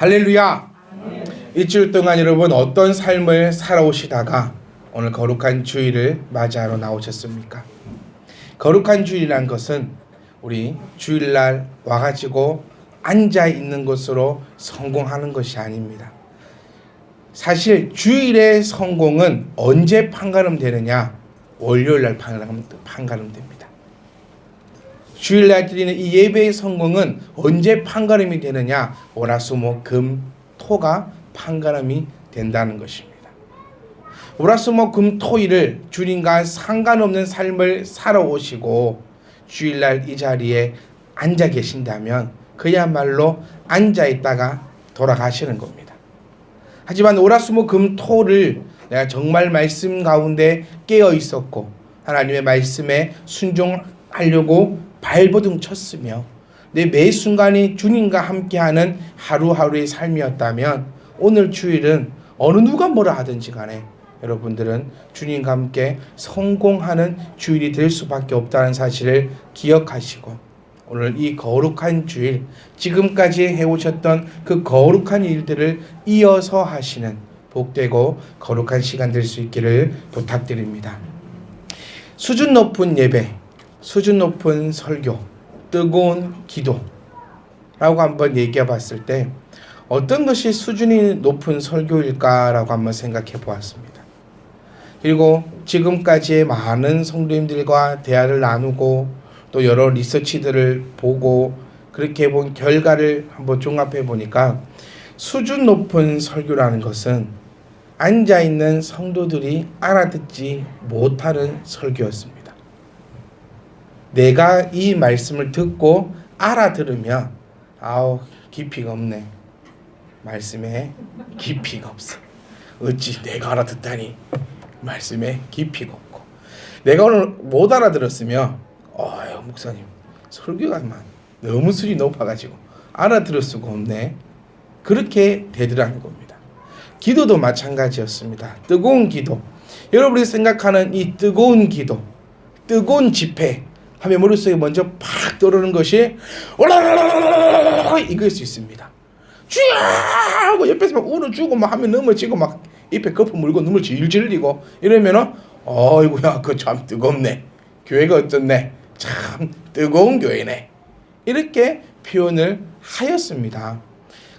할렐루야! 일주일 동안 여러분 어떤 삶을 살아오시다가 오늘 거룩한 주일을 맞이하러 나오셨습니까? 거룩한 주일이란 것은 우리 주일날 와가지고 앉아있는 것으로 성공하는 것이 아닙니다. 사실 주일의 성공은 언제 판가름되느냐? 월요일날 판가름됩니다. 주일날 드리는 이 예배의 성공은 언제 판가름이 되느냐? 월화수목금토가 판가름이 된다는 것입니다. 월화수목금토일을 주님과 상관없는 삶을 살아오시고 주일날 이 자리에 앉아 계신다면 그야말로 앉아있다가 돌아가시는 겁니다. 하지만 월화수목금토를 내가 정말 말씀 가운데 깨어 있었고 하나님의 말씀에 순종하려고 발버둥 쳤으며 내 매 순간이 주님과 함께하는 하루하루의 삶이었다면 오늘 주일은 어느 누가 뭐라 하든지 간에 여러분들은 주님과 함께 성공하는 주일이 될 수밖에 없다는 사실을 기억하시고 오늘 이 거룩한 주일, 지금까지 해오셨던 그 거룩한 일들을 이어서 하시는 복되고 거룩한 시간 될 수 있기를 부탁드립니다. 수준 높은 예배, 수준 높은 설교, 뜨거운 기도라고 한번 얘기해 봤을 때 어떤 것이 수준이 높은 설교일까라고 한번 생각해 보았습니다. 그리고 지금까지의 많은 성도님들과 대화를 나누고 또 여러 리서치들을 보고 그렇게 본 결과를 한번 종합해 보니까 수준 높은 설교라는 것은 앉아있는 성도들이 알아듣지 못하는 설교였습니다. 내가 이 말씀을 듣고 알아들으면 깊이가 없네. 말씀에 깊이가 없어. 어찌 내가 알아듣다니 말씀에 깊이가 없고 내가 오늘 못 알아들었으면 목사님 설교가 너무 수준이 높아가지고 알아들을 수가 없네. 그렇게 되더라는 겁니다. 기도도 마찬가지였습니다. 뜨거운 기도, 여러분이 생각하는 이 뜨거운 기도, 뜨거운 집회 하면 머릿속에 먼저 팍 떠오르는 것이 이거일 수 있습니다. 쥐야 하고 옆에서 막 울어주고 막 하면 넘어지고 막 입에 거품 물고 눈물 질질 흘리고 이러면은 어이구야 그거 참 뜨겁네. 교회가 어떻네. 참 뜨거운 교회네. 이렇게 표현을 하였습니다.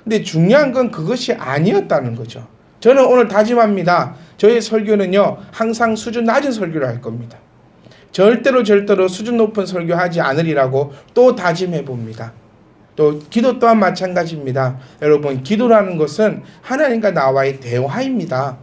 근데 중요한 건 그것이 아니었다는 거죠. 저는 오늘 다짐합니다. 저의 설교는요 항상 수준 낮은 설교를 할 겁니다. 절대로 수준 높은 설교하지 않으리라고 또 다짐해 봅니다. 또 기도 또한 마찬가지입니다. 여러분, 기도라는 것은 하나님과 나와의 대화입니다.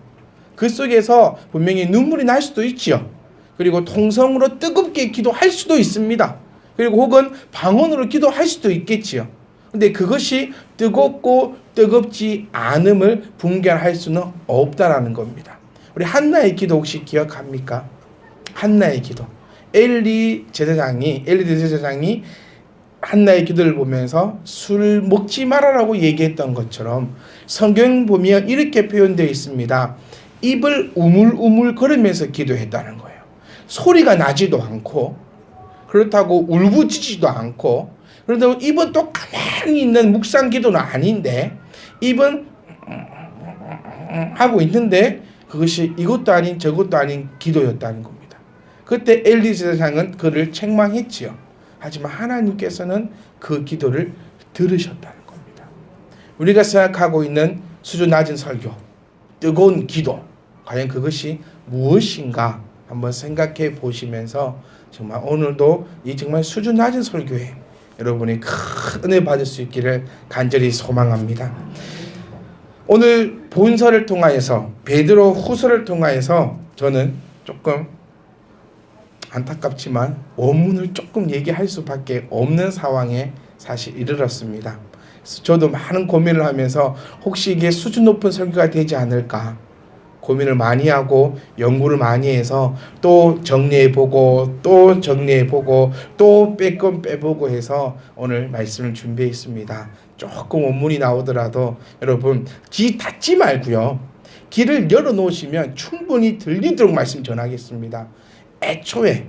그 속에서 분명히 눈물이 날 수도 있지요. 그리고 통성으로 뜨겁게 기도할 수도 있습니다. 그리고 혹은 방언으로 기도할 수도 있겠지요. 근데 그것이 뜨겁고 뜨겁지 않음을 분별할 수는 없다라는 겁니다. 우리 한나의 기도 혹시 기억합니까? 한나의 기도. 엘리 제사장이 한나의 기도를 보면서 술 먹지 말아라고 얘기했던 것처럼 성경 보면 이렇게 표현되어 있습니다. 입을 우물우물 걸으면서 기도했다는 거예요. 소리가 나지도 않고 그렇다고 울부짖지도 않고 그런다고 입은 또 가만히 있는 묵상 기도는 아닌데 입은 하고 있는데 그것이 이것도 아닌 저것도 아닌 기도였다는 겁니다. 그때 엘리 제사장은 그를 책망했지요. 하지만 하나님께서는 그 기도를 들으셨다는 겁니다. 우리가 생각하고 있는 수준 낮은 설교, 뜨거운 기도, 과연 그것이 무엇인가 한번 생각해 보시면서 정말 오늘도 이 정말 수준 낮은 설교에 여러분이 큰 은혜 받을 수 있기를 간절히 소망합니다. 오늘 본서를 통하여서 베드로 후서를 통하여서 저는 조금 안타깝지만 원문을 조금 얘기할 수밖에 없는 상황에 사실 이르렀습니다. 저도 많은 고민을 하면서 혹시 이게 수준 높은 설교가 되지 않을까 고민을 많이 하고 연구를 많이 해서 또 정리해보고 또 정리해보고 또 빼건 빼보고 해서 오늘 말씀을 준비했습니다. 조금 원문이 나오더라도 여러분 귀 닫지 말고요. 귀를 열어놓으시면 충분히 들리도록 말씀 전하겠습니다. 애초에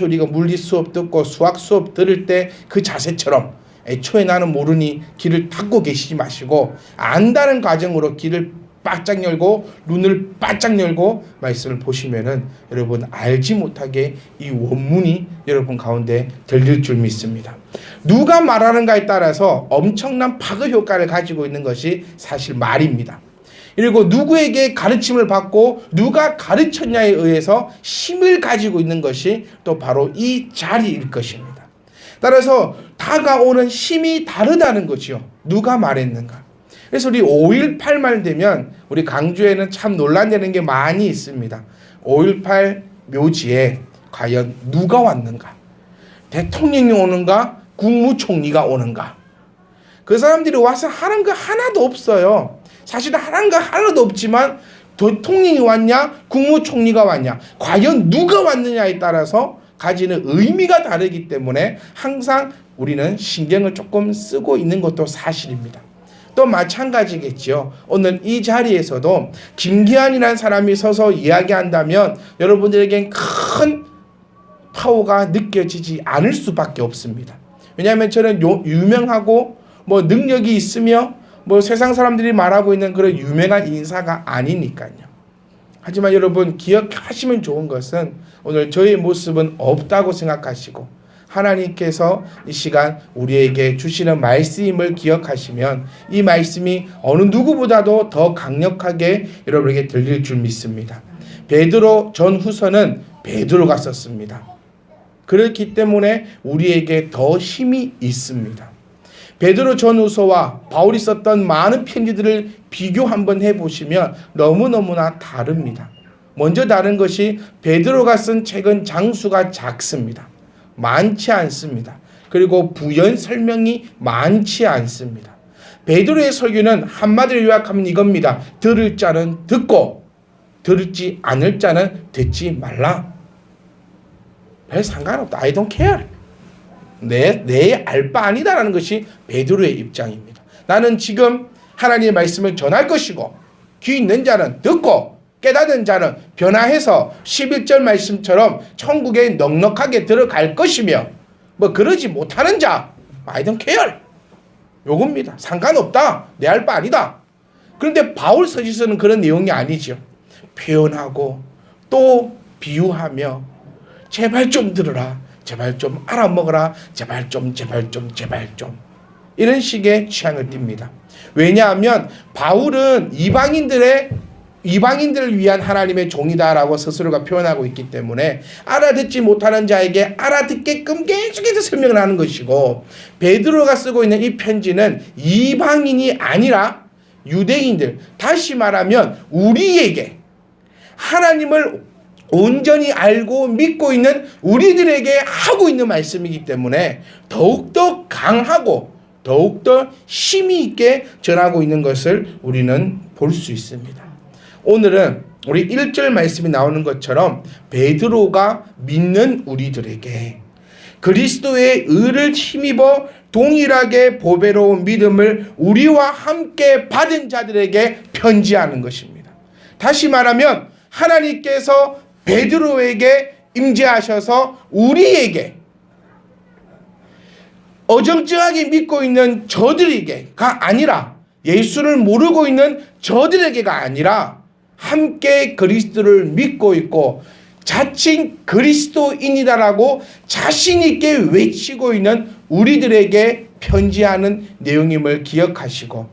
우리가 물리 수업 듣고 수학 수업 들을 때 그 자세처럼 애초에 나는 모르니 길을 닫고 계시지 마시고 안다는 과정으로 길을 바짝 열고 눈을 바짝 열고 말씀을 보시면은 여러분 알지 못하게 이 원문이 여러분 가운데 들릴 줄 믿습니다. 누가 말하는가에 따라서 엄청난 파급 효과를 가지고 있는 것이 사실 말입니다. 그리고 누구에게 가르침을 받고 누가 가르쳤냐에 의해서 힘을 가지고 있는 것이 또 바로 이 자리일 것입니다. 따라서 다가오는 힘이 다르다는 거죠. 누가 말했는가. 그래서 우리 5.18말 되면 우리 강주에는 참 논란되는 게 많이 있습니다. 5.18 묘지에 과연 누가 왔는가? 대통령이 오는가? 국무총리가 오는가? 그 사람들이 와서 하는 거 하나도 없어요. 사실 하는 거 하나도 없지만 대통령이 왔냐? 국무총리가 왔냐? 과연 누가 왔느냐에 따라서 가지는 의미가 다르기 때문에 항상 우리는 신경을 조금 쓰고 있는 것도 사실입니다. 또 마찬가지겠죠. 오늘 이 자리에서도 김기환이라는 사람이 서서 이야기한다면 여러분들에겐 큰 파워가 느껴지지 않을 수밖에 없습니다. 왜냐하면 저는 유명하고 뭐 능력이 있으며 뭐 세상 사람들이 말하고 있는 그런 유명한 인사가 아니니까요. 하지만 여러분 기억하시면 좋은 것은 오늘 저의 모습은 없다고 생각하시고 하나님께서 이 시간 우리에게 주시는 말씀을 기억하시면 이 말씀이 어느 누구보다도 더 강력하게 여러분에게 들릴 줄 믿습니다. 베드로 전후서는 베드로가 썼습니다. 그렇기 때문에 우리에게 더 힘이 있습니다. 베드로 전후서와 바울이 썼던 많은 편지들을 비교 한번 해보시면 너무너무나 다릅니다. 먼저 다른 것이 베드로가 쓴 책은 장수가 작습니다. 많지 않습니다. 그리고 부연 설명이 많지 않습니다. 베드로의 설교는 한마디로 요약하면 이겁니다. 들을 자는 듣고 들지 않을 자는 듣지 말라. 별 상관없다. I don't care. 내 알 바 아니다라는 것이 베드로의 입장입니다. 나는 지금 하나님의 말씀을 전할 것이고 귀 있는 자는 듣고 깨닫는 자는 변화해서 11절 말씀처럼 천국에 넉넉하게 들어갈 것이며 뭐 그러지 못하는 자 I don't care. 요겁니다. 상관없다. 내 알 바 아니다. 그런데 바울 서지서는 그런 내용이 아니죠. 표현하고 또 비유하며 제발 좀 들으라. 제발 좀 알아먹어라. 제발 좀 이런 식의 취향을 띱니다. 왜냐하면 바울은 이방인들을 위한 하나님의 종이다라고 스스로가 표현하고 있기 때문에 알아듣지 못하는 자에게 알아듣게끔 계속해서 설명을 하는 것이고 베드로가 쓰고 있는 이 편지는 이방인이 아니라 유대인들, 다시 말하면 우리에게 하나님을 온전히 알고 믿고 있는 우리들에게 하고 있는 말씀이기 때문에 더욱더 강하고 더욱더 힘이 있게 전하고 있는 것을 우리는 볼 수 있습니다. 오늘은 우리 1절 말씀이 나오는 것처럼 베드로가 믿는 우리들에게 그리스도의 의를 힘입어 동일하게 보배로운 믿음을 우리와 함께 받은 자들에게 편지하는 것입니다. 다시 말하면 하나님께서 베드로에게 임재하셔서 우리에게 어정쩡하게 믿고 있는 저들에게가 아니라 예수를 모르고 있는 저들에게가 아니라 함께 그리스도를 믿고 있고 자칭 그리스도인이다라고 자신 있게 외치고 있는 우리들에게 편지하는 내용임을 기억하시고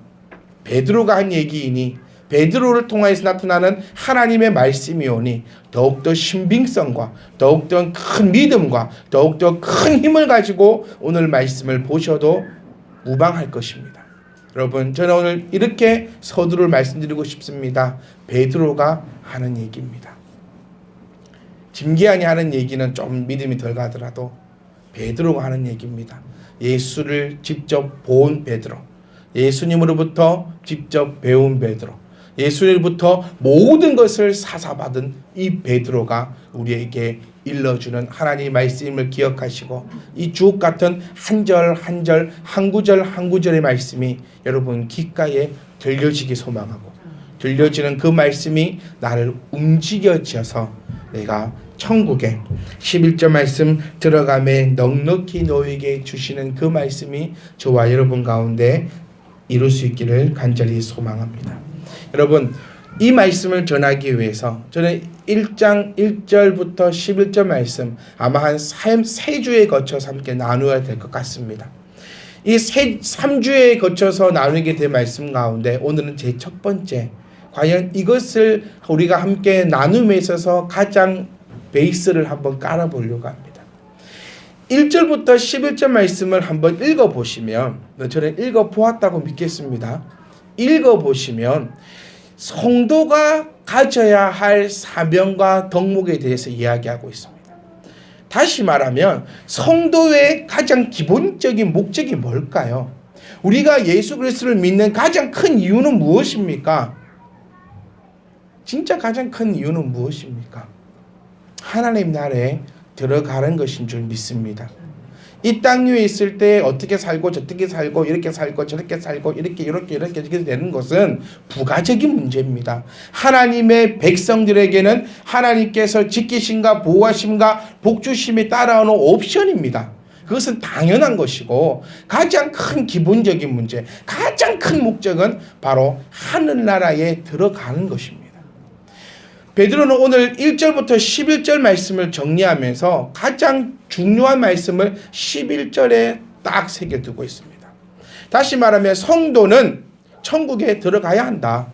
베드로가 한 얘기이니 베드로를 통해서 나타나는 하나님의 말씀이오니 더욱더 신빙성과 더욱더 큰 믿음과 더욱더 큰 힘을 가지고 오늘 말씀을 보셔도 무방할 것입니다. 여러분 저는 오늘 이렇게 서두를 말씀드리고 싶습니다. 베드로가 하는 얘기입니다. 김기환이 하는 얘기는 좀 믿음이 덜 가더라도 베드로가 하는 얘기입니다. 예수를 직접 본 베드로, 예수님으로부터 직접 배운 베드로, 예수님으로부터 모든 것을 사사받은 이 베드로가 우리에게 일러주는 하나님의 말씀을 기억하시고 이 주옥 같은 한 절 한 절 한 구절 한 구절의 말씀이 여러분 귓가에 들려지기 소망하고 들려지는 그 말씀이 나를 움직여져서 내가 천국에 11절 말씀 들어가매 넉넉히 너에게 주시는 그 말씀이 저와 여러분 가운데 이룰 수 있기를 간절히 소망합니다. 여러분, 이 말씀을 전하기 위해서 저는 1장 1절부터 11절 말씀 아마 한 3주에 거쳐서 함께 나누어야 될 것 같습니다. 이 3주에 거쳐서 나누게 될 말씀 가운데 오늘은 제 첫 번째, 과연 이것을 우리가 함께 나눔에 있어서 가장 베이스를 한번 깔아보려고 합니다. 1절부터 11절 말씀을 한번 읽어보시면, 저는 읽어보았다고 믿겠습니다. 읽어보시면 성도가 가져야 할 사명과 덕목에 대해서 이야기하고 있습니다. 다시 말하면 성도의 가장 기본적인 목적이 뭘까요? 우리가 예수 그리스도를 믿는 가장 큰 이유는 무엇입니까? 진짜 가장 큰 이유는 무엇입니까? 하나님 나라에 들어가는 것인 줄 믿습니다. 이 땅 위에 있을 때 어떻게 살고 저렇게 살고 이렇게 살고 저렇게 살고 이렇게 되는 것은 부가적인 문제입니다. 하나님의 백성들에게는 하나님께서 지키심과 보호하심과 복주심에 따라오는 옵션입니다. 그것은 당연한 것이고 가장 큰 기본적인 문제, 가장 큰 목적은 바로 하늘나라에 들어가는 것입니다. 베드로는 오늘 1절부터 11절 말씀을 정리하면서 가장 중요한 말씀을 11절에 딱 새겨두고 있습니다. 다시 말하면 성도는 천국에 들어가야 한다.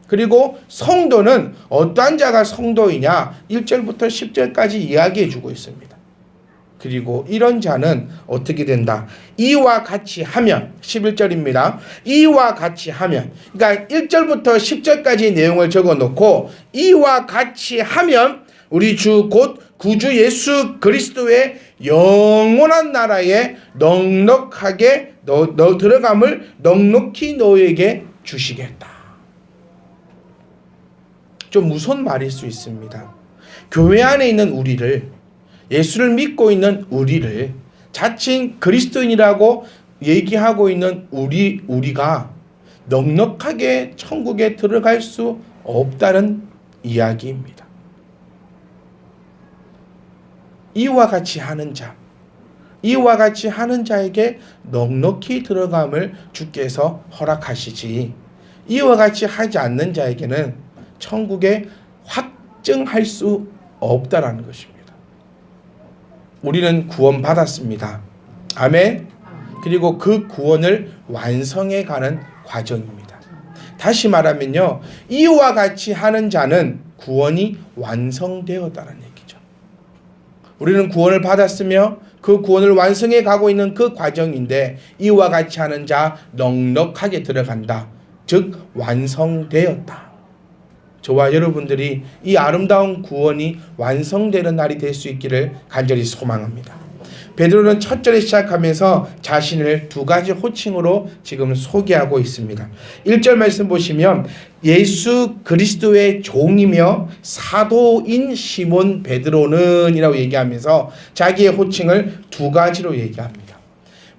그리고 성도는 어떠한 자가 성도이냐 1절부터 10절까지 이야기해 주고 있습니다. 그리고 이런 자는 어떻게 된다? 이와 같이 하면 11절입니다. 이와 같이 하면, 그러니까 1절부터 10절까지 내용을 적어놓고 이와 같이 하면 우리 주 곧 구주 예수 그리스도의 영원한 나라에 넉넉하게 너 들어감을 넉넉히 너에게 주시겠다. 좀 무서운 말일 수 있습니다. 교회 안에 있는 우리를, 예수를 믿고 있는 우리를, 자칭 그리스도인이라고 얘기하고 있는 우리가 넉넉하게 천국에 들어갈 수 없다는 이야기입니다. 이와 같이 하는 자, 이와 같이 하는 자에게 넉넉히 들어감을 주께서 허락하시지, 이와 같이 하지 않는 자에게는 천국에 확증할 수 없다라는 것입니다. 우리는 구원받았습니다. 아멘. 그리고 그 구원을 완성해 가는 과정입니다. 다시 말하면요, 이와 같이 하는 자는 구원이 완성되었다는 얘기죠. 우리는 구원을 받았으며 그 구원을 완성해 가고 있는 그 과정인데, 이와 같이 하는 자 넉넉하게 들어간다. 즉 완성되었다. 저와 여러분들이 이 아름다운 구원이 완성되는 날이 될 수 있기를 간절히 소망합니다. 베드로는 첫 절에 시작하면서 자신을 두 가지 호칭으로 지금 소개하고 있습니다. 1절 말씀 보시면 예수 그리스도의 종이며 사도인 시몬 베드로는 이라고 얘기하면서 자기의 호칭을 두 가지로 얘기합니다.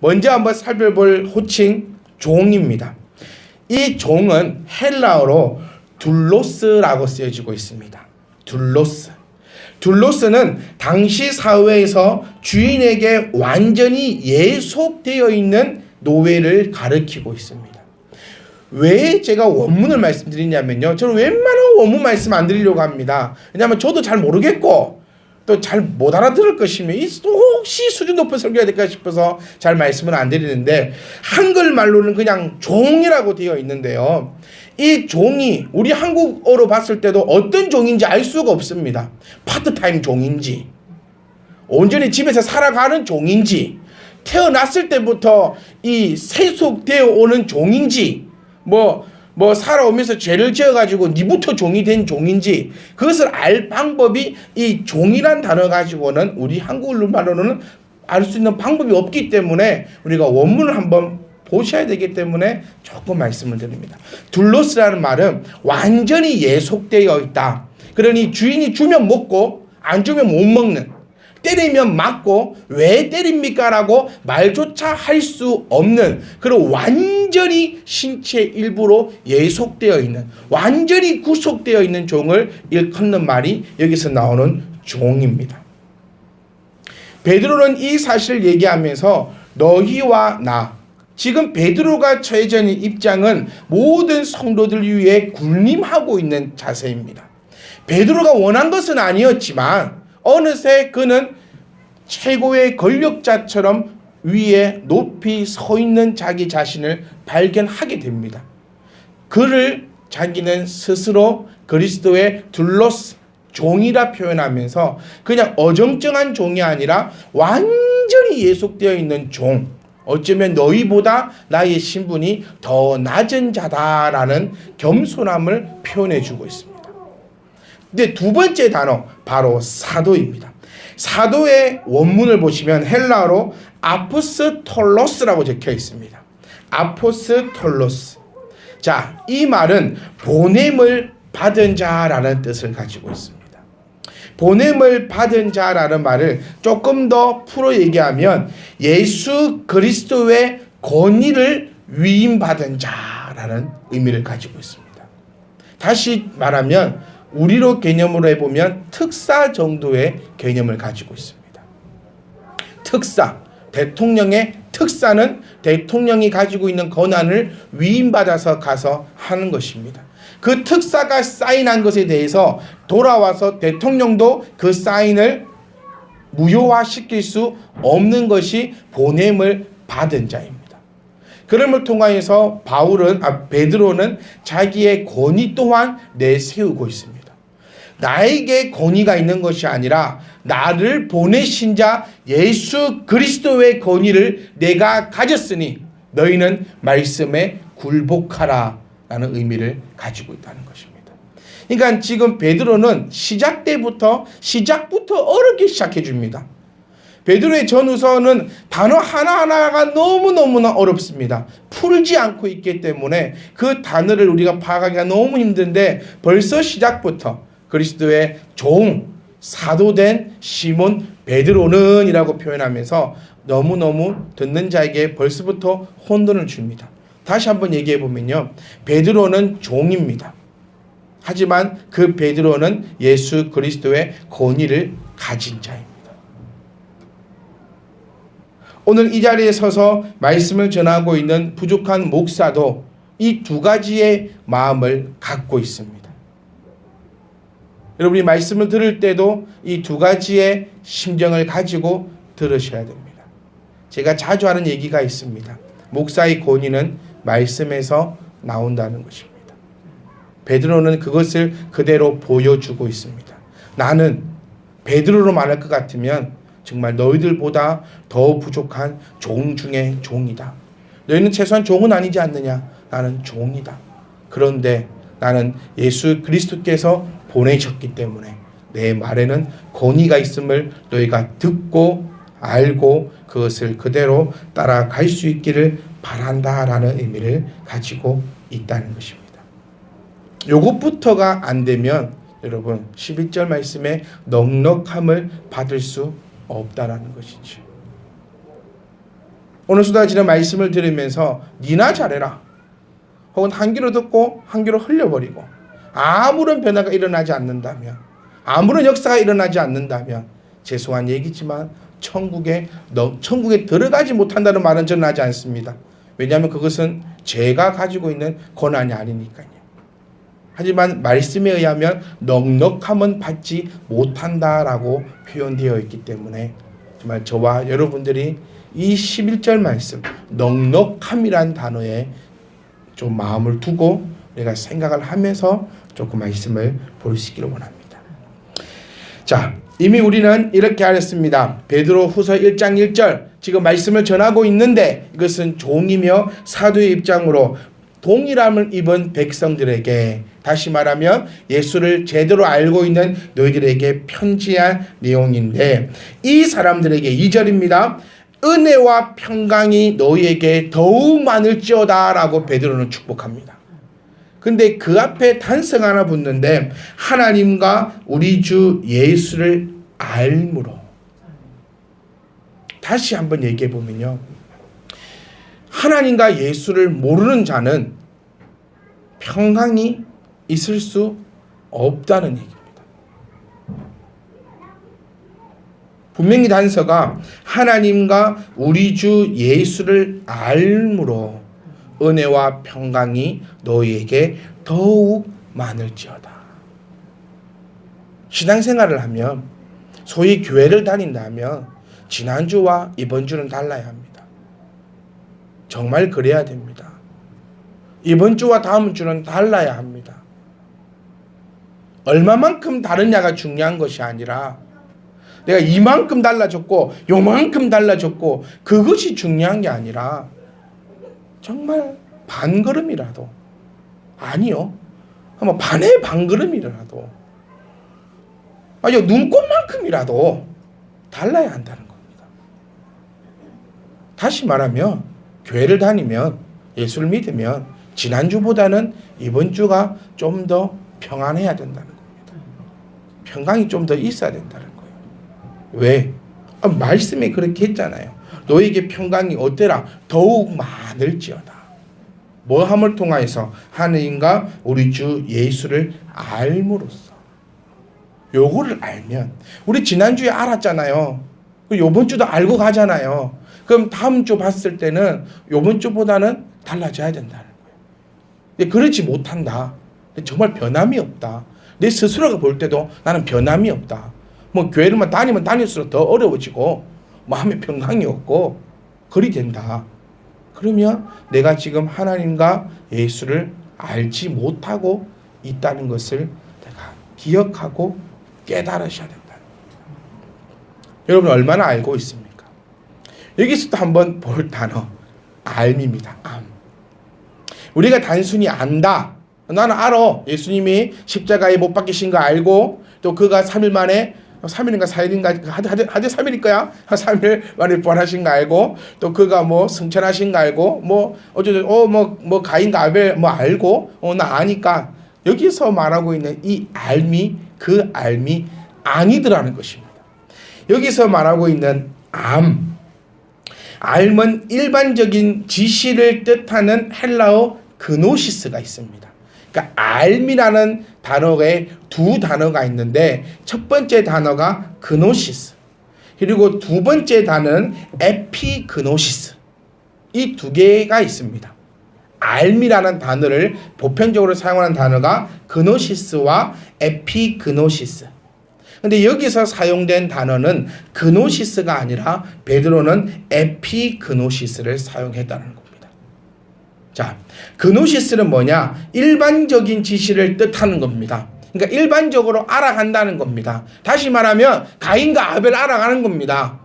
먼저 한번 살펴볼 호칭 종입니다. 이 종은 헬라어로 둘로스라고 쓰여지고 있습니다. 둘로스는 당시 사회에서 주인에게 완전히 예속되어 있는 노예를 가리키고 있습니다. 왜 제가 원문을 말씀드리냐면요, 저는 웬만한 원문 말씀 안 드리려고 합니다. 왜냐하면 저도 잘 모르겠고 또 잘 못 알아들을 것이며 혹시 수준 높은 설교가 될까 싶어서 잘 말씀을 안 드리는데, 한글말로는 그냥 종이라고 되어 있는데요, 이 종이 우리 한국어로 봤을 때도 어떤 종인지 알 수가 없습니다. 파트타임 종인지, 온전히 집에서 살아가는 종인지, 태어났을 때부터 이 세속되어 오는 종인지, 뭐 살아오면서 죄를 지어가지고 니부터 종이 된 종인지, 그것을 알 방법이, 이 종이란 단어 가지고는 우리 한국말로는 알 수 있는 방법이 없기 때문에 우리가 원문을 한번 보셔야 되기 때문에 조금 말씀을 드립니다. 둘로스라는 말은 완전히 예속되어 있다. 그러니 주인이 주면 먹고 안 주면 못 먹는, 때리면 맞고 왜 때립니까? 라고 말조차 할 수 없는 그런 완전히 신체 일부로 예속되어 있는, 완전히 구속되어 있는 종을 일컫는 말이 여기서 나오는 종입니다. 베드로는 이 사실을 얘기하면서 너희와 나, 지금 베드로가 처해져 있는 입장은 모든 성도들 위해 군림하고 있는 자세입니다. 베드로가 원한 것은 아니었지만 어느새 그는 최고의 권력자처럼 위에 높이 서 있는 자기 자신을 발견하게 됩니다. 그를 자기는 스스로 그리스도의 둘러스 종이라 표현하면서 그냥 어정쩡한 종이 아니라 완전히 예속되어 있는 종, 어쩌면 너희보다 나의 신분이 더 낮은 자다라는 겸손함을 표현해 주고 있습니다. 근데 두 번째 단어 바로 사도입니다. 사도의 원문을 보시면 헬라어로 아포스톨로스라고 적혀 있습니다. 아포스톨로스. 자, 이 말은 보냄을 받은 자라는 뜻을 가지고 있습니다. 보냄을 받은 자라는 말을 조금 더 풀어 얘기하면 예수 그리스도의 권위를 위임받은 자라는 의미를 가지고 있습니다. 다시 말하면 우리로 개념으로 해보면 특사 정도의 개념을 가지고 있습니다. 특사, 대통령의 특사는 대통령이 가지고 있는 권한을 위임받아서 가서 하는 것입니다. 그 특사가 사인한 것에 대해서 돌아와서 대통령도 그 사인을 무효화시킬 수 없는 것이 보냄을 받은 자입니다. 그럼을 통하여서 베드로는 자기의 권위 또한 내세우고 있습니다. 나에게 권위가 있는 것이 아니라 나를 보내신 자 예수 그리스도의 권위를 내가 가졌으니 너희는 말씀에 굴복하라 라는 의미를 가지고 있다는 것입니다. 그러니까 지금 베드로는 시작부터 어렵게 시작해 줍니다. 베드로의 전후서는 단어 하나하나가 너무너무나 어렵습니다. 풀지 않고 있기 때문에 그 단어를 우리가 파악하기가 너무 힘든데 벌써 시작부터 그리스도의 종, 사도된 시몬 베드로는 이라고 표현하면서 너무너무 듣는 자에게 벌써부터 혼돈을 줍니다. 다시 한번 얘기해 보면요. 베드로는 종입니다. 하지만 그 베드로는 예수 그리스도의 권위를 가진 자입니다. 오늘 이 자리에 서서 말씀을 전하고 있는 부족한 목사도 이 두 가지의 마음을 갖고 있습니다. 여러분이 말씀을 들을 때도 이 두 가지의 심정을 가지고 들으셔야 됩니다. 제가 자주 하는 얘기가 있습니다. 목사의 권위는 말씀에서 나온다는 것입니다. 베드로는 그것을 그대로 보여주고 있습니다. 나는 베드로로 말할 것 같으면 정말 너희들보다 더 부족한 종 중에 종이다. 너희는 최소한 종은 아니지 않느냐? 나는 종이다. 그런데 나는 예수 그리스도께서 보내셨기 때문에 내 말에는 권위가 있음을 너희가 듣고 알고 그것을 그대로 따라갈 수 있기를 바란다라는 의미를 가지고 있다는 것입니다. 요것부터가 안 되면 여러분 11절 말씀에 넉넉함을 받을 수 없다라는 것이죠. 오늘 쏟아지는 말씀을 들으면서 니나 잘해라 혹은 한 귀로 듣고 한 귀로 흘려버리고 아무런 변화가 일어나지 않는다면, 아무런 역사가 일어나지 않는다면 죄송한 얘기지만 천국에 들어가지 못한다는 말은 저는 하지 않습니다. 왜냐하면 그것은 제가 가지고 있는 권한이 아니니까요. 하지만 말씀에 의하면 넉넉함은 받지 못한다라고 표현되어 있기 때문에 정말 저와 여러분들이 이 11절 말씀 넉넉함이란 단어에 좀 마음을 두고 내가 생각을 하면서 조금 말씀을 볼 수 있기를 원합니다. 자, 이미 우리는 이렇게 알았습니다. 베드로 후서 1장 1절 지금 말씀을 전하고 있는데 이것은 종이며 사도의 입장으로 동일함을 입은 백성들에게, 다시 말하면 예수를 제대로 알고 있는 너희들에게 편지한 내용인데, 이 사람들에게 2절입니다. 은혜와 평강이 너희에게 더욱 많을지어다 라고 베드로는 축복합니다. 근데 그 앞에 단성 하나 붙는데 하나님과 우리 주 예수를 알므로. 다시 한번 얘기해 보면요, 하나님과 예수를 모르는 자는 평강이 있을 수 없다는 얘기입니다. 분명히 단서가 하나님과 우리 주 예수를 알므로 은혜와 평강이 너희에게 더욱 많을지어다. 신앙생활을 하면, 소위 교회를 다닌다면 지난주와 이번 주는 달라야 합니다. 정말 그래야 됩니다. 이번 주와 다음 주는 달라야 합니다. 얼마만큼 다르냐가 중요한 것이 아니라 내가 이만큼 달라졌고 요만큼 달라졌고 그것이 중요한 게 아니라 정말 반 걸음이라도, 아니요, 한번 반의 반 걸음이라도, 아니요, 눈꽃만큼이라도 달라야 한다는 겁니다. 다시 말하면 교회를 다니면, 예수를 믿으면 지난주보다는 이번 주가 좀 더 평안해야 된다는 겁니다. 평강이 좀 더 있어야 된다는 거예요. 왜? 말씀에 그렇게 했잖아요. 너에게 평강이 어때라? 더욱 많을지어다. 뭐함을 통하여서? 하느님과 우리 주 예수를 알므로써. 요거를 알면, 우리 지난주에 알았잖아요. 요번 주도 알고 가잖아요. 그럼 다음 주 봤을 때는 요번 주보다는 달라져야 된다는 거예요. 그렇지 못한다. 정말 변함이 없다. 내 스스로가 볼 때도 나는 변함이 없다. 뭐 교회를만 다니면 다닐수록 더 어려워지고 마음의 평강이 없고 그리 된다. 그러면 내가 지금 하나님과 예수를 알지 못하고 있다는 것을 내가 기억하고 깨달으셔야 된다는 겁니다. 여러분 얼마나 알고 있습니까? 여기서도 한번 볼 단어 알입니다. 암. 우리가 단순히 안다. 나는 알아. 예수님이 십자가에 못 박히신 거 알고, 또 그가 3일 만에, 3일인가 4일인가 하되 3일일 거야. 3일 만에 부활하신 거 알고, 또 그가 뭐 승천하신 거 알고, 뭐 어쩌죠, 뭐 가인과 아벨 뭐 알고, 나 아니까. 여기서 말하고 있는 이 알미, 그 알미 아니더라는 것입니다. 여기서 말하고 있는 알은 일반적인 지시를 뜻하는 헬라어 그노시스가 있습니다. 그러니까 알미라는 단어에 두 단어가 있는데, 첫 번째 단어가 그노시스, 그리고 두 번째 단어는 에피그노시스, 이 두 개가 있습니다. 알미라는 단어를 보편적으로 사용하는 단어가 그노시스와 에피그노시스. 근데 여기서 사용된 단어는 그노시스가 아니라 베드로는 에피그노시스를 사용했다는 겁니다. 자, 그노시스는 뭐냐? 일반적인 지시를 뜻하는 겁니다. 그러니까 일반적으로 알아간다는 겁니다. 다시 말하면 가인과 아벨을 알아가는 겁니다.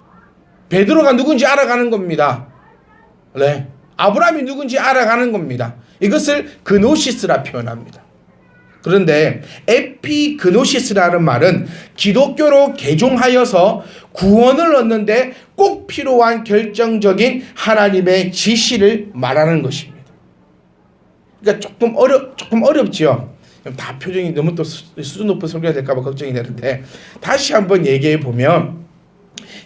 베드로가 누군지 알아가는 겁니다. 네, 아브라함이 누군지 알아가는 겁니다. 이것을 그노시스라 표현합니다. 그런데 에피그노시스라는 말은 기독교로 개종하여서 구원을 얻는데 꼭 필요한 결정적인 하나님의 지시를 말하는 것입니다. 그러니까 조금 어렵지요. 다 표정이 너무 또 수준 높은 설교가 될까 봐 걱정이 되는데, 다시 한번 얘기해 보면,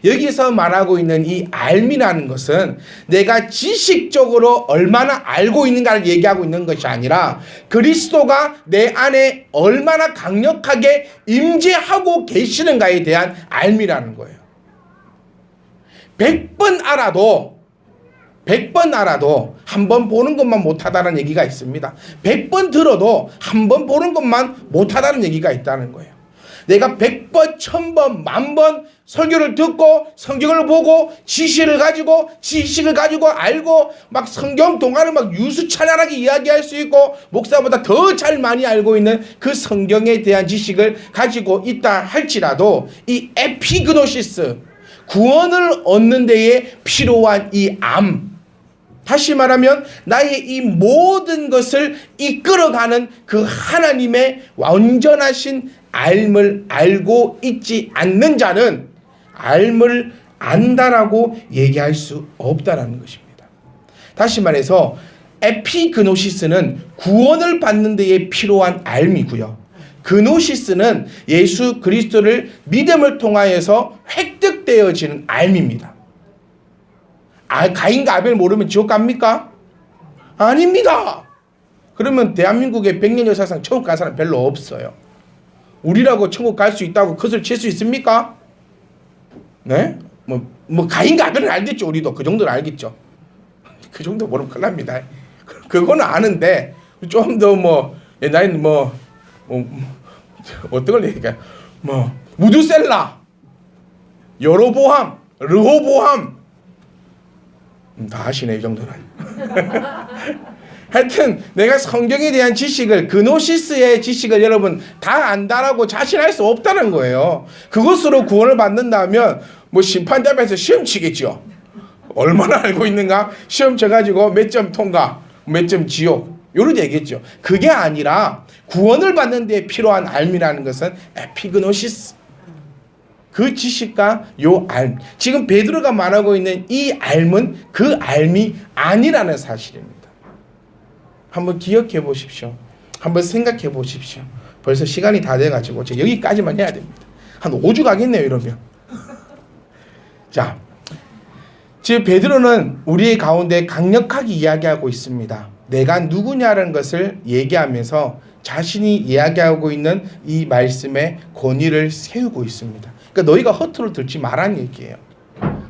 여기서 말하고 있는 이 알미라는 것은 내가 지식적으로 얼마나 알고 있는가를 얘기하고 있는 것이 아니라 그리스도가 내 안에 얼마나 강력하게 임재하고 계시는가에 대한 알미라는 거예요. 100번 알아도 한 번 보는 것만 못하다는 얘기가 있습니다. 100번 들어도 한 번 보는 것만 못하다는 얘기가 있다는 거예요. 내가 100번, 1000번, 10,000번 설교를 듣고 성경을 보고 지식을 가지고 알고 막 성경 동화를 막 유수찬란하게 이야기할 수 있고 목사보다 더 잘 많이 알고 있는 그 성경에 대한 지식을 가지고 있다 할지라도 이 에피그노시스, 구원을 얻는 데에 필요한 이 다시 말하면 나의 이 모든 것을 이끌어가는 그 하나님의 완전하신 알을 알고 있지 않는 자는 알을 안다라고 얘기할 수 없다라는 것입니다. 다시 말해서 에피그노시스는 구원을 받는 데에 필요한 알미고요. 그노시스는 예수 그리스도를 믿음을 통하여서 획득되어지는 알미입니다. 가인과 아벨 모르면 지옥 갑니까? 아닙니다. 그러면 대한민국의 100년 역사상 천국 간 사람 별로 없어요. 우리라고 천국 갈 수 있다고 컷을 칠 수 있습니까? 네? 뭐 가인과 아벨은 알겠죠. 우리도 그 정도는 알겠죠. 그 정도 모르면 큰일 납니다. 그거는 아는데 좀 더 뭐 옛날에는 어떤 걸 얘기할까? 무드셀라, 여로보암, 르호보암 다 아시네 이 정도는. 하여튼 내가 성경에 대한 지식을 그노시스의 지식을 여러분 다 안다라고 자신할 수 없다는 거예요. 그것으로 구원을 받는다면 뭐 심판대 앞에서 시험 치겠죠. 얼마나 알고 있는가? 시험 쳐가지고 몇 점 통과, 몇 점 지옥 이런 얘기겠죠. 그게 아니라 구원을 받는 데 필요한 알미라는 것은 에피그노시스, 그 지식과 요 알, 지금 베드로가 말하고 있는 이 알은 그 알미 아니라는 사실입니다. 한번 기억해 보십시오. 한번 생각해 보십시오. 벌써 시간이 다 돼가지고 여기까지만 해야 됩니다. 한 5주 가겠네요 이러면. 자, 지금 베드로는 우리의 가운데 강력하게 이야기하고 있습니다. 내가 누구냐라는 것을 얘기하면서 자신이 이야기하고 있는 이 말씀의 권위를 세우고 있습니다. 그러니까 너희가 허투루 듣지 말라는 얘기예요.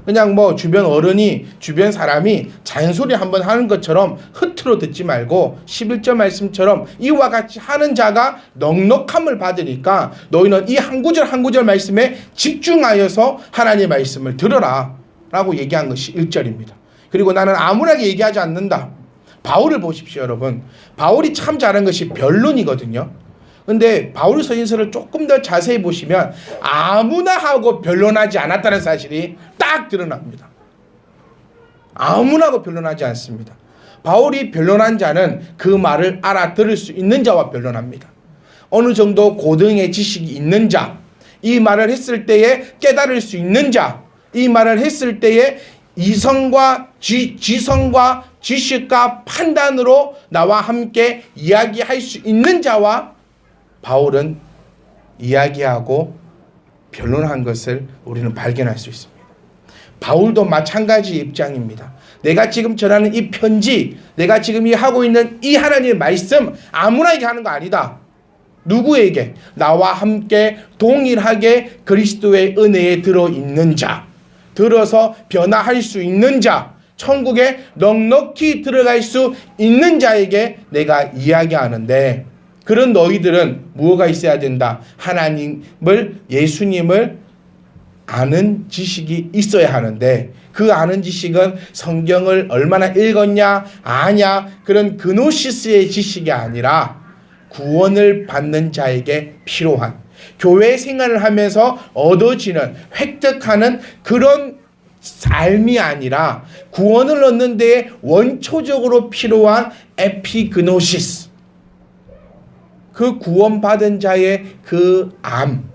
그냥 뭐 주변 어른이, 주변 사람이 잔소리 한번 하는 것처럼 허투루 듣지 말고 11절 말씀처럼 이와 같이 하는 자가 넉넉함을 받으니까 너희는 이 한 구절 한 구절 말씀에 집중하여서 하나님의 말씀을 들어라 라고 얘기한 것이 1절입니다. 그리고 나는 아무나게 얘기하지 않는다. 바울을 보십시오 여러분. 바울이 참 잘한 것이 변론이거든요. 근데 바울 서신서를 조금 더 자세히 보시면 아무나 하고 변론하지 않았다는 사실이 딱 드러납니다. 아무나 하고 변론하지 않습니다. 바울이 변론한 자는 그 말을 알아들을 수 있는 자와 변론합니다. 어느 정도 고등의 지식이 있는 자, 이 말을 했을 때에 깨달을 수 있는 자, 이 말을 했을 때에 이성과 지성과 지식과 판단으로 나와 함께 이야기할 수 있는 자와 바울은 이야기하고 변론한 것을 우리는 발견할 수 있습니다. 바울도 마찬가지 입장입니다. 내가 지금 전하는 이 편지, 내가 지금 하고 있는 이 하나님의 말씀 아무나에게 하는 거 아니다. 누구에게? 나와 함께 동일하게 그리스도의 은혜에 들어있는 자, 들어서 변화할 수 있는 자, 천국에 넉넉히 들어갈 수 있는 자에게 내가 이야기하는데, 그런 너희들은 무엇가 있어야 된다? 하나님을, 예수님을 아는 지식이 있어야 하는데, 그 아는 지식은 성경을 얼마나 읽었냐, 아냐, 그런 그노시스의 지식이 아니라 구원을 받는 자에게 필요한, 교회 생활을 하면서 얻어지는, 획득하는 그런 삶이 아니라 구원을 얻는 데에 원초적으로 필요한 에피그노시스, 그 구원받은 자의 그 암,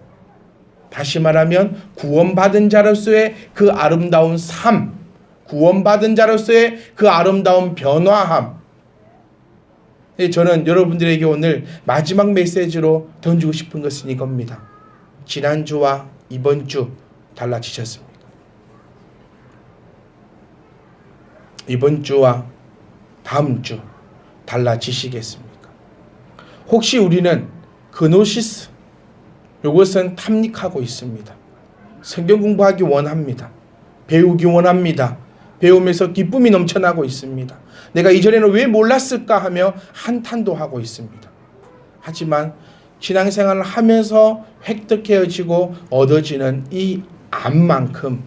다시 말하면 구원받은 자로서의 그 아름다운 삶, 구원받은 자로서의 그 아름다운 변화함. 저는 여러분들에게 오늘 마지막 메시지로 던지고 싶은 것은 이겁니다. 지난주와 이번 주 달라지셨습니까? 이번 주와 다음 주 달라지시겠습니까? 혹시 우리는 그노시스, 이것은 탐닉하고 있습니다. 성경 공부하기 원합니다. 배우기 원합니다. 배우면서 기쁨이 넘쳐나고 있습니다. 내가 이전에는 왜 몰랐을까 하며 한탄도 하고 있습니다. 하지만 신앙생활을 하면서 획득해지고 얻어지는 이 암만큼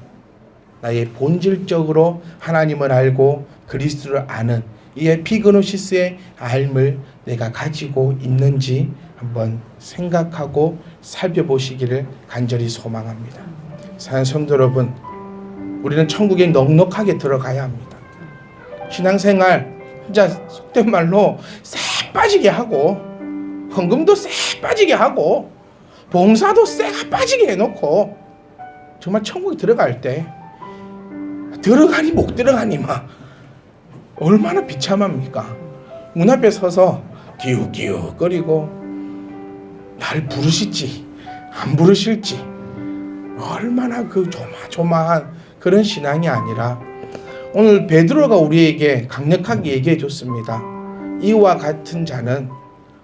나의 본질적으로 하나님을 알고 그리스도를 아는 이 에피그노시스의 알을 내가 가지고 있는지 한번 생각하고 살펴보시기를 간절히 소망합니다. 사랑하는 성도 여러분, 우리는 천국에 넉넉하게 들어가야 합니다. 신앙생활 진짜 속된 말로 쎄 빠지게 하고, 헌금도 쎄 빠지게 하고, 봉사도 쎄가 빠지게 해놓고, 정말 천국에 들어갈 때 들어가니 못 들어가니 막 얼마나 비참합니까? 문 앞에 서서 기웃기웃거리고 날 부르실지 안 부르실지 얼마나 그 조마조마한 그런 신앙이 아니라, 오늘 베드로가 우리에게 강력하게 얘기해 줬습니다. 이와 같은 자는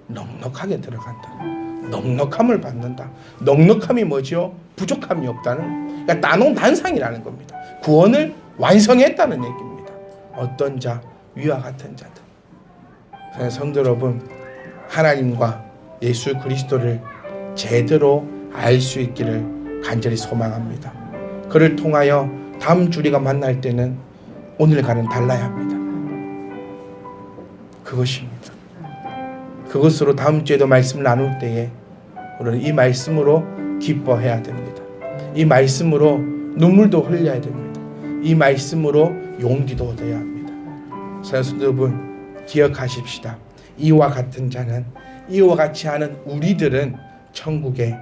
넉넉하게 들어간다. 넉넉함을 받는다. 넉넉함이 뭐죠? 부족함이 없다는. 그러니까 따놓은 단상이라는 겁니다. 구원을 완성했다는 얘기입니다. 어떤 자? 위와 같은 자들. 성도 여러분, 하나님과 예수 그리스도를 제대로 알 수 있기를 간절히 소망합니다. 그를 통하여 다음 주 우리가 만날 때는 오늘과는 달라야 합니다. 그것입니다. 그것으로 다음 주에도 말씀을 나눌 때에 우리는 이 말씀으로 기뻐해야 됩니다. 이 말씀으로 눈물도 흘려야 됩니다. 이 말씀으로 용기도 얻어야 합니다. 성도 여러분, 기억하십시다. 이와 같은 자는, 이와 같이 하는 우리들은 천국에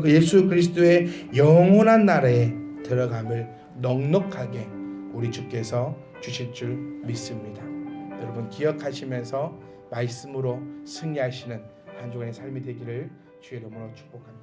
예수 그리스도의 영원한 나라에 들어감을 넉넉하게 우리 주께서 주실 줄 믿습니다. 여러분, 기억하시면서 말씀으로 승리하시는 한 주간의 삶이 되기를 주의 이름으로 축복합니다.